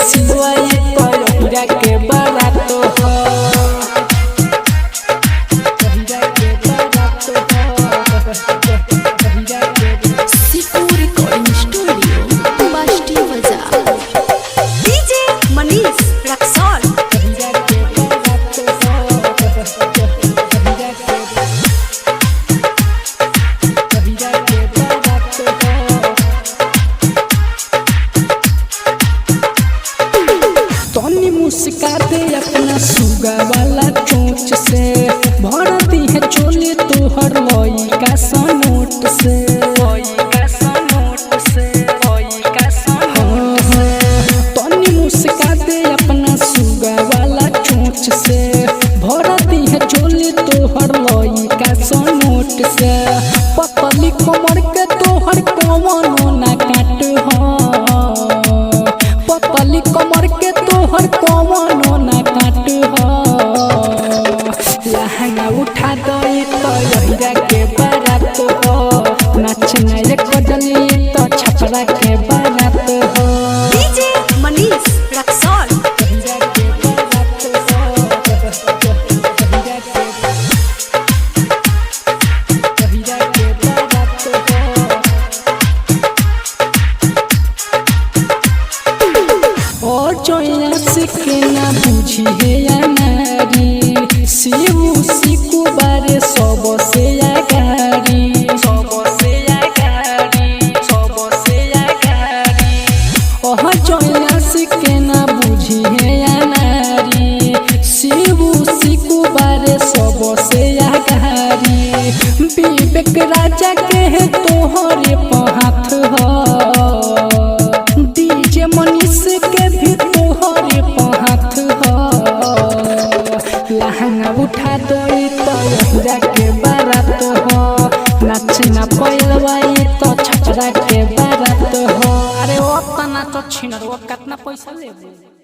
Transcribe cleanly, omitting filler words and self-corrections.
सिलवाई तो हीरा के बारात हो। मुस्काते अपना सुगा वाला चोंच से भरती है चोली तोहर लइका सनोट से। तनी मुस्काते अपना सुगा वाला चोंच से भरती है चोली तोहर लइका सनोट से। पतली कमर के तोहर कमनो ना काट हो, पतली कमर के तोहर कमनो ना काट हो। लहंगा उठा दई तो हीरा के बारात हो, नाच नाय कजली तो छपरा के बारात हो। डीजे मनीष रक्सौल और जोया सिके ना बुझी है या नारी, शिव सिकु बारे सब से आगारी। ओह जोया सिके ना बुझी है या नारी, शिव सिकु बारे सब से आगारी। विवेक राजा के है तोहरे पहाथ हो, डीजे मनीष के भी तोहरे पहाथ हो। लहंगा उठा दई तो हीरा के बारात हो, नाच ना पैलवाई तो छपरा के बारात हो। अरे ओ तना तो छिनर वो कितना पैसा लेबे।